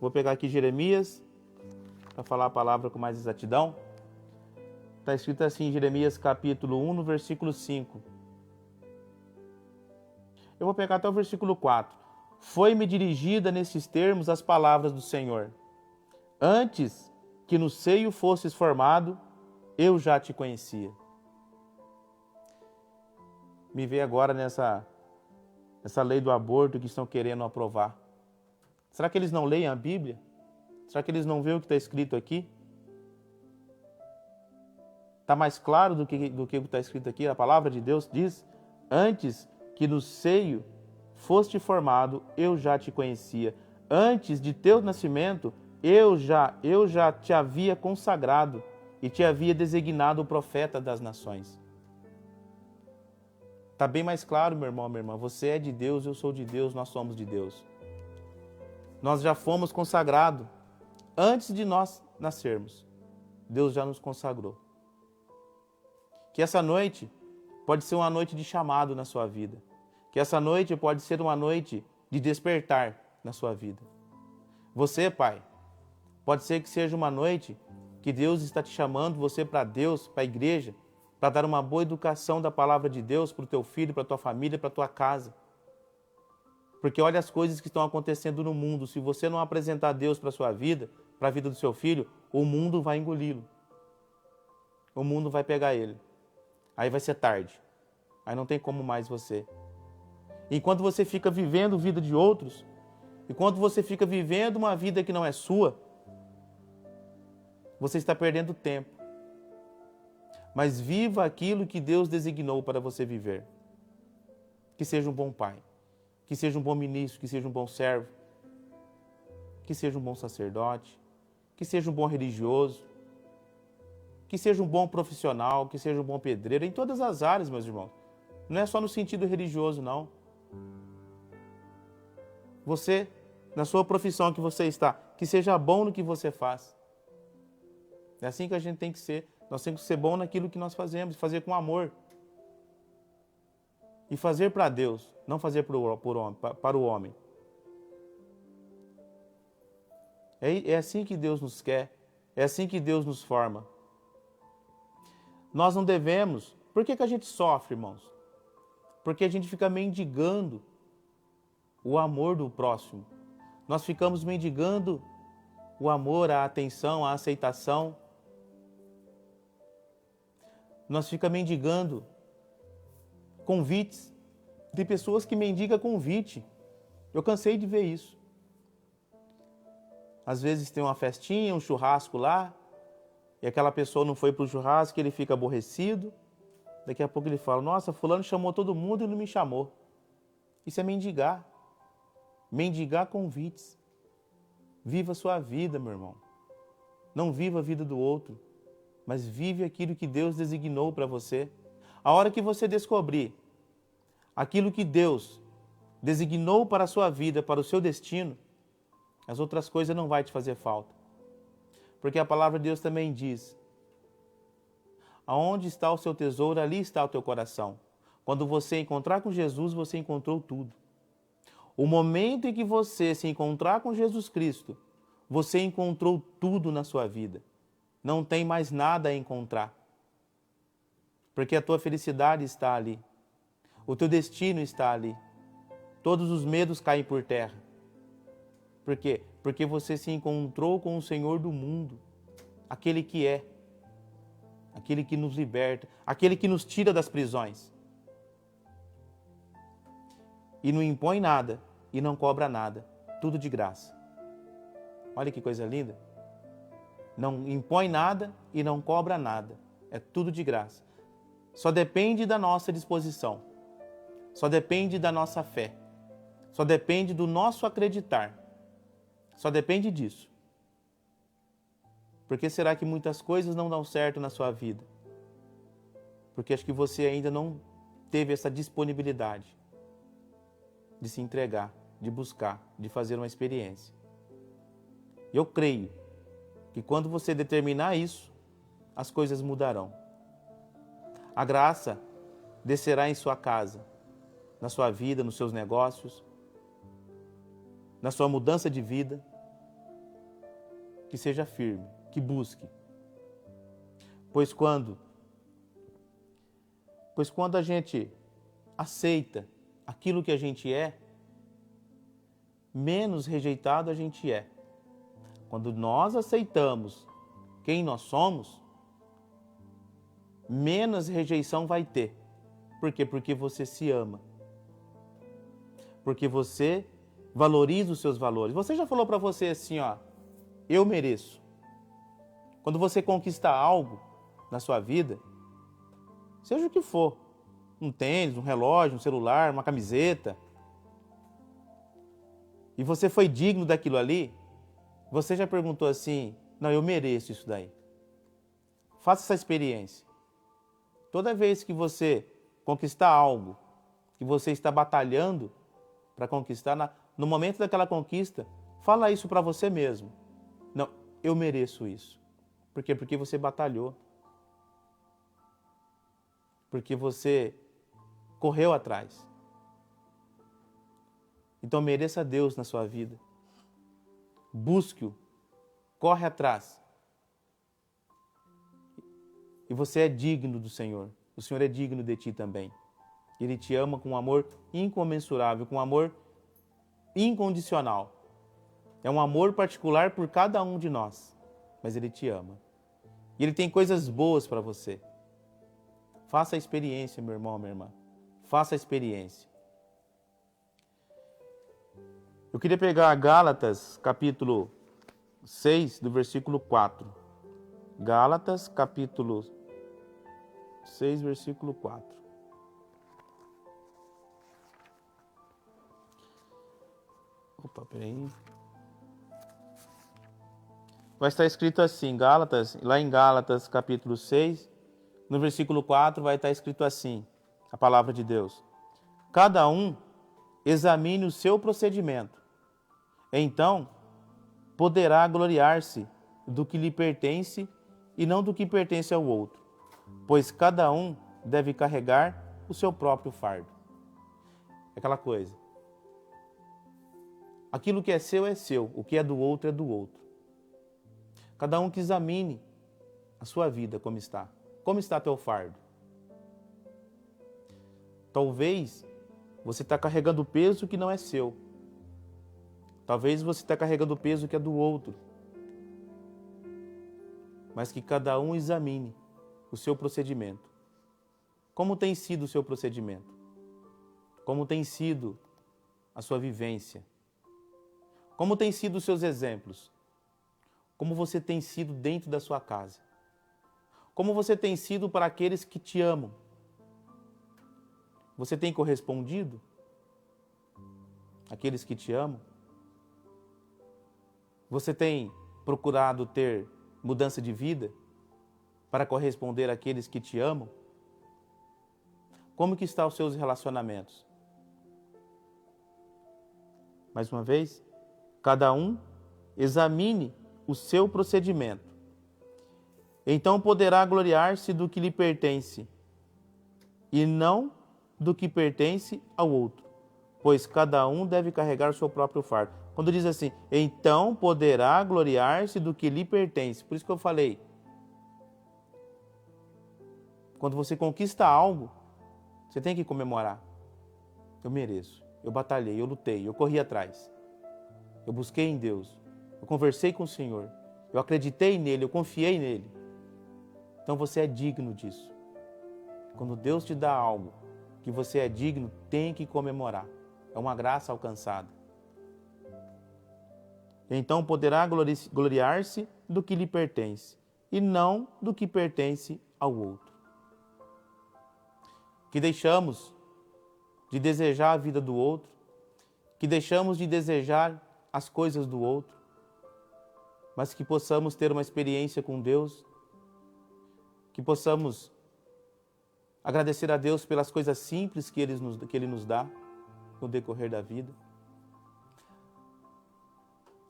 Vou pegar aqui Jeremias, para falar a palavra com mais exatidão. Está escrito assim em Jeremias capítulo 1, no versículo 5. Eu vou pegar até o versículo 4. Foi-me dirigida nesses termos as palavras do Senhor. Antes que no seio fosses formado, eu já te conhecia. Me vê agora nessa lei do aborto que estão querendo aprovar. Será que eles não leem a Bíblia? Será que eles não veem o que está escrito aqui? Está mais claro do que está escrito aqui? A palavra de Deus diz, antes que no seio foste formado, eu já te conhecia. Antes de teu nascimento, eu já te havia consagrado e te havia designado o profeta das nações. Está bem mais claro, meu irmão, minha irmã. Você é de Deus, eu sou de Deus, nós somos de Deus. Nós já fomos consagrados antes de nós nascermos. Deus já nos consagrou. Que essa noite pode ser uma noite de chamado na sua vida. Que essa noite pode ser uma noite de despertar na sua vida. Você, pai, pode ser que seja uma noite que Deus está te chamando, você para Deus, para a igreja, para dar uma boa educação da palavra de Deus para o teu filho, para a tua família, para a tua casa. Porque olha as coisas que estão acontecendo no mundo. Se você não apresentar Deus para a sua vida, para a vida do seu filho, o mundo vai engoli-lo. O mundo vai pegar ele. Aí vai ser tarde. Aí não tem como mais você. Enquanto você fica vivendo a vida de outros, enquanto você fica vivendo uma vida que não é sua, você está perdendo tempo. Mas viva aquilo que Deus designou para você viver. Que seja um bom pai. que seja um bom ministro, que seja um bom servo, que seja um bom sacerdote, que seja um bom religioso, que seja um bom profissional, que seja um bom pedreiro, em todas as áreas, meus irmãos. Não é só no sentido religioso, não. Você, na sua profissão que você está, que seja bom no que você faz. É assim que a gente tem que ser. Nós temos que ser bom naquilo que nós fazemos, fazer com amor. E fazer para Deus, não fazer para o homem. É assim que Deus nos quer, é assim que Deus nos forma. Nós não devemos... Por que a gente sofre, irmãos? Porque a gente fica mendigando o amor do próximo. Nós ficamos mendigando o amor, a atenção, a aceitação. Nós ficamos mendigando convites. Tem pessoas que mendigam convite. Eu cansei de ver isso. Às vezes tem uma festinha, um churrasco lá, e aquela pessoa não foi para o churrasco, ele fica aborrecido. Daqui a pouco ele fala, nossa, fulano chamou todo mundo e não me chamou. Isso é mendigar. Mendigar convites. Viva a sua vida, meu irmão. Não viva a vida do outro, mas vive aquilo que Deus designou para você. A hora que você descobrir aquilo que Deus designou para a sua vida, para o seu destino, as outras coisas não vai te fazer falta. Porque a palavra de Deus também diz, aonde está o seu tesouro, ali está o teu coração. Quando você encontrar com Jesus, você encontrou tudo. O momento em que você se encontrar com Jesus Cristo, você encontrou tudo na sua vida. Não tem mais nada a encontrar. Porque a tua felicidade está ali. O teu destino está ali. Todos os medos caem por terra. Por quê? Porque você se encontrou com o Senhor do mundo. Aquele que é. Aquele que nos liberta. Aquele que nos tira das prisões. E não impõe nada. E não cobra nada. Tudo de graça. Olha que coisa linda. Não impõe nada e não cobra nada. É tudo de graça. Só depende da nossa disposição. Só depende da nossa fé. Só depende do nosso acreditar. Só depende disso. Por que será que muitas coisas não dão certo na sua vida? Porque acho que você ainda não teve essa disponibilidade de se entregar, de buscar, de fazer uma experiência. Eu creio que quando você determinar isso, as coisas mudarão. A graça descerá em sua casa, na sua vida, nos seus negócios, na sua mudança de vida. Que seja firme, que busque. Pois quando a gente aceita aquilo que a gente é, menos rejeitado a gente é. Quando nós aceitamos quem nós somos, menos rejeição vai ter. Por quê? Porque você se ama. Porque você valoriza os seus valores. Você já falou para você assim, ó, eu mereço. Quando você conquista algo na sua vida, seja o que for, um tênis, um relógio, um celular, uma camiseta, e você foi digno daquilo ali, você já perguntou assim, não, eu mereço isso daí. Faça essa experiência. Toda vez que você conquistar algo, que você está batalhando para conquistar, no momento daquela conquista, fala isso para você mesmo. Não, eu mereço isso. Por quê? Porque você batalhou. Porque você correu atrás. Então mereça Deus na sua vida. Busque-o. Corre atrás. E você é digno do Senhor. O Senhor é digno de ti também. Ele te ama com um amor incomensurável, com um amor incondicional. É um amor particular por cada um de nós. Mas Ele te ama. E Ele tem coisas boas para você. Faça a experiência, meu irmão, minha irmã. Faça a experiência. Eu queria pegar Gálatas, capítulo 6, do versículo 4. Gálatas, capítulo 6, versículo 4. Opa, peraí. Vai estar escrito assim, Gálatas, lá em Gálatas capítulo 6, no versículo 4 vai estar escrito assim, a palavra de Deus. Cada um examine o seu procedimento. Então, poderá gloriar-se do que lhe pertence e não do que pertence ao outro, pois cada um deve carregar o seu próprio fardo. Aquela coisa. Aquilo que é seu, o que é do outro é do outro. Cada um que examine a sua vida como está. Como está teu fardo? Talvez você está carregando o peso que não é seu. Talvez você está carregando o peso que é do outro. Mas que cada um examine o seu procedimento. Como tem sido o seu procedimento? Como tem sido a sua vivência? Como tem sido os seus exemplos? Como você tem sido dentro da sua casa? Como você tem sido para aqueles que te amam? Você tem correspondido àqueles que te amam? Você tem procurado ter mudança de vida para corresponder àqueles que te amam? Como que estão os seus relacionamentos? Mais uma vez, cada um examine o seu procedimento. Então poderá gloriar-se do que lhe pertence e não do que pertence ao outro, pois cada um deve carregar o seu próprio fardo. Quando diz assim, então poderá gloriar-se do que lhe pertence. Por isso que eu falei, quando você conquista algo, você tem que comemorar. Eu mereço, eu batalhei, eu lutei, eu corri atrás. Eu busquei em Deus, eu conversei com o Senhor, eu acreditei nele, eu confiei nele. Então você é digno disso. Quando Deus te dá algo que você é digno, tem que comemorar. É uma graça alcançada. Então poderá gloriar-se do que lhe pertence e não do que pertence ao outro. Que deixamos de desejar a vida do outro, que deixamos de desejar as coisas do outro, mas que possamos ter uma experiência com Deus, que possamos agradecer a Deus pelas coisas simples que Ele nos dá no decorrer da vida.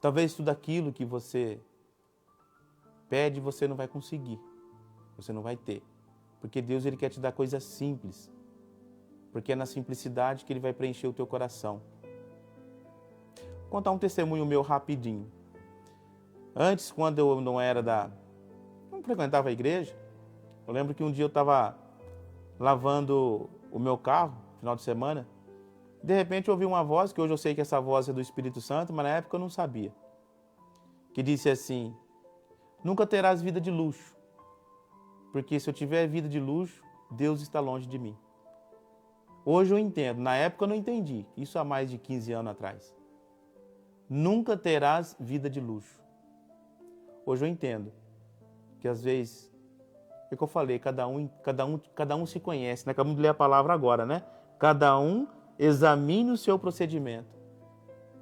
Talvez tudo aquilo que você pede, você não vai conseguir, você não vai ter, porque Deus Ele quer te dar coisas simples, porque é na simplicidade que Ele vai preencher o teu coração. Vou contar um testemunho meu rapidinho. Antes, quando eu não frequentava a igreja, eu lembro que um dia eu estava lavando o meu carro, final de semana, de repente eu ouvi uma voz, que hoje eu sei que essa voz é do Espírito Santo, mas na época eu não sabia, que disse assim, nunca terás vida de luxo, porque se eu tiver vida de luxo, Deus está longe de mim. Hoje eu entendo, na época eu não entendi, isso há mais de 15 anos atrás. Nunca terás vida de luxo. Hoje eu entendo que às vezes, é o que eu falei, cada um se conhece, né? Acabamos de ler a palavra agora, né? Cada um examine o seu procedimento.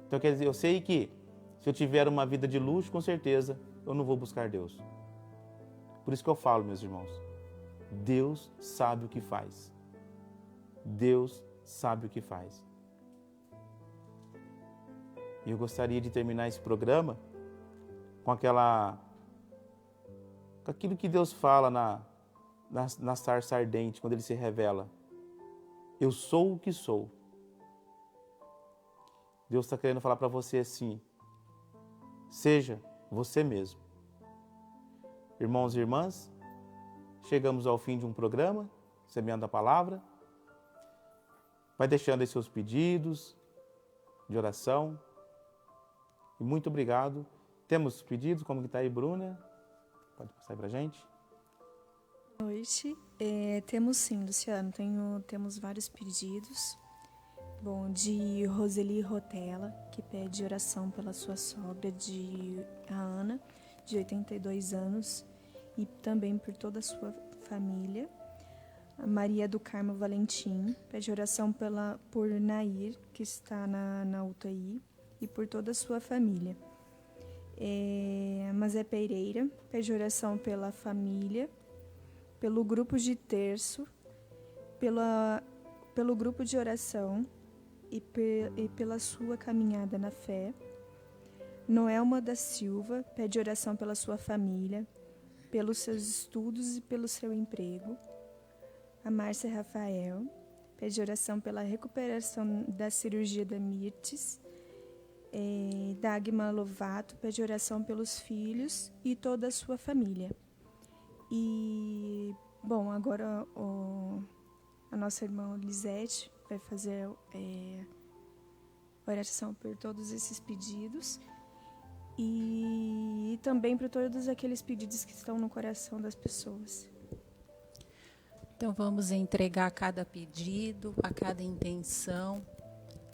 Então quer dizer, eu sei que se eu tiver uma vida de luxo, com certeza eu não vou buscar Deus. Por isso que eu falo, meus irmãos, Deus sabe o que faz. Deus sabe o que faz. E eu gostaria de terminar esse programa com aquilo que Deus fala na sarça ardente, quando Ele se revela. Eu sou o que sou. Deus está querendo falar para você assim, seja você mesmo. Irmãos e irmãs, chegamos ao fim de um programa, Semeando a Palavra. Vai deixando aí seus pedidos de oração. E muito obrigado. Temos pedidos, como que está aí, Bruna? Pode passar aí para a gente. Boa noite. Temos sim, Luciano. Temos vários pedidos. Bom, de Roseli Rotella, que pede oração pela sua sogra, a Ana, de 82 anos, e também por toda a sua família. A Maria do Carmo Valentim pede oração por Nair, que está na UTI, e por toda a sua família. Mazé Pereira pede oração pela família, pelo grupo de terço, pelo grupo de oração e pela sua caminhada na fé. Noelma da Silva pede oração pela sua família, pelos seus estudos e pelo seu emprego. A Márcia Rafael pede oração pela recuperação da cirurgia da Mirtes. Dagmar Lovato pede oração pelos filhos e toda a sua família. E, bom, agora a nossa irmã Lisete vai fazer oração por todos esses pedidos e também por todos aqueles pedidos que estão no coração das pessoas. Então vamos entregar cada pedido, a cada intenção,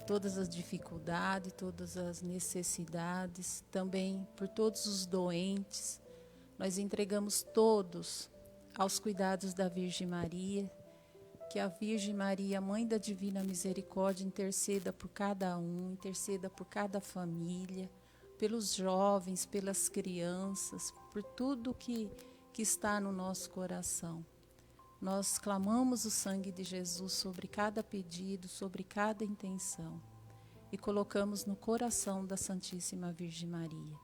todas as dificuldades, todas as necessidades, também por todos os doentes. Nós entregamos todos aos cuidados da Virgem Maria, que a Virgem Maria, Mãe da Divina Misericórdia, interceda por cada um, interceda por cada família, pelos jovens, pelas crianças, por tudo que está no nosso coração. Nós clamamos o sangue de Jesus sobre cada pedido, sobre cada intenção e colocamos no coração da Santíssima Virgem Maria.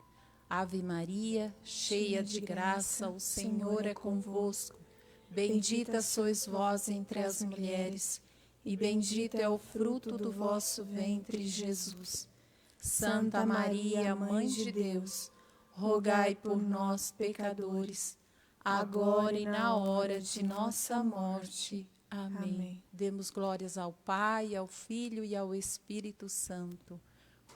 Ave Maria, cheia de graça, o Senhor é convosco. Bendita sois vós entre as mulheres, e bendito é o fruto do vosso ventre, Jesus. Santa Maria, Mãe de Deus, rogai por nós, pecadores, agora e na hora de nossa morte. Amém. Demos glórias ao Pai, ao Filho e ao Espírito Santo,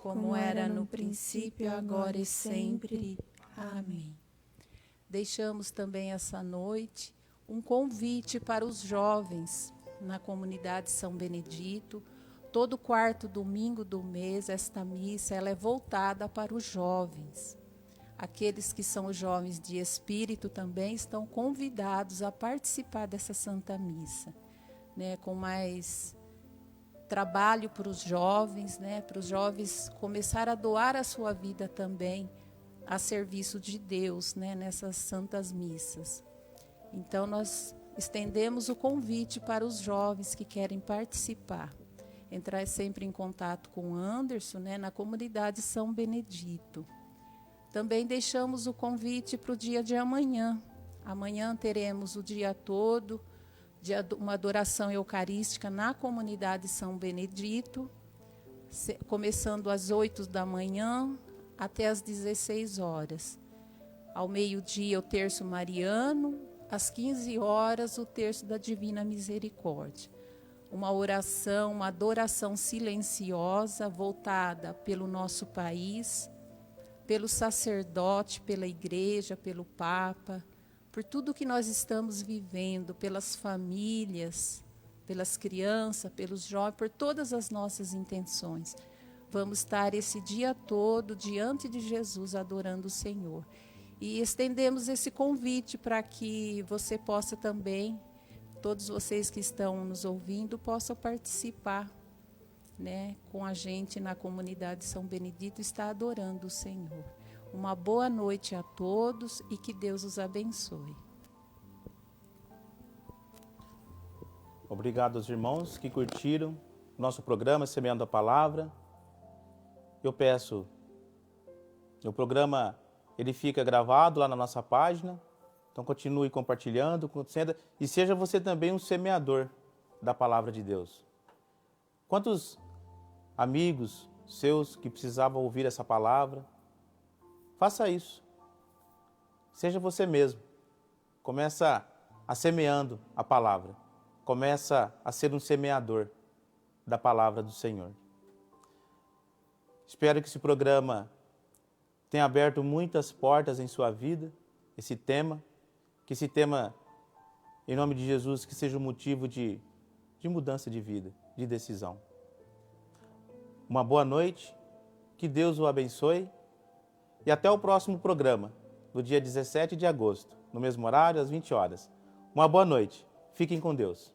como era no princípio, agora e sempre. Amém. Deixamos também essa noite um convite para os jovens na comunidade São Benedito. Todo quarto domingo do mês, esta missa ela é voltada para os jovens. Aqueles que são jovens de espírito também estão convidados a participar dessa Santa Missa, né, com mais trabalho para os jovens, né, para os jovens começar a doar a sua vida também a serviço de Deus, né, nessas santas missas. Então nós estendemos o convite para os jovens que querem participar. Entrar sempre em contato com o Anderson, né, na comunidade São Benedito. Também deixamos o convite para o dia de amanhã. Amanhã teremos o dia todo, uma adoração eucarística na comunidade São Benedito, começando às 8 da manhã até às 16 horas. Ao meio-dia, o terço mariano, às 15 horas, o terço da Divina Misericórdia. Uma oração, uma adoração silenciosa voltada pelo nosso país, pelo sacerdote, pela igreja, pelo Papa, por tudo que nós estamos vivendo, pelas famílias, pelas crianças, pelos jovens, por todas as nossas intenções. Vamos estar esse dia todo diante de Jesus adorando o Senhor. E estendemos esse convite para que você possa também, todos vocês que estão nos ouvindo, possam participar, né, com a gente na comunidade São Benedito, está adorando o Senhor. Uma boa noite a todos e que Deus os abençoe. Obrigado aos irmãos que curtiram nosso programa Semeando a Palavra. Eu peço, o programa ele fica gravado lá na nossa página, então continue compartilhando, e seja você também um semeador da Palavra de Deus. Quantos amigos seus que precisavam ouvir essa palavra, faça isso. Seja você mesmo. Começa a semeando a palavra. Começa a ser um semeador da palavra do Senhor. Espero que esse programa tenha aberto muitas portas em sua vida, esse tema, que esse tema, em nome de Jesus, que seja um motivo de mudança de vida, de decisão. Uma boa noite, que Deus o abençoe e até o próximo programa, no dia 17 de agosto, no mesmo horário, às 20 horas. Uma boa noite, fiquem com Deus.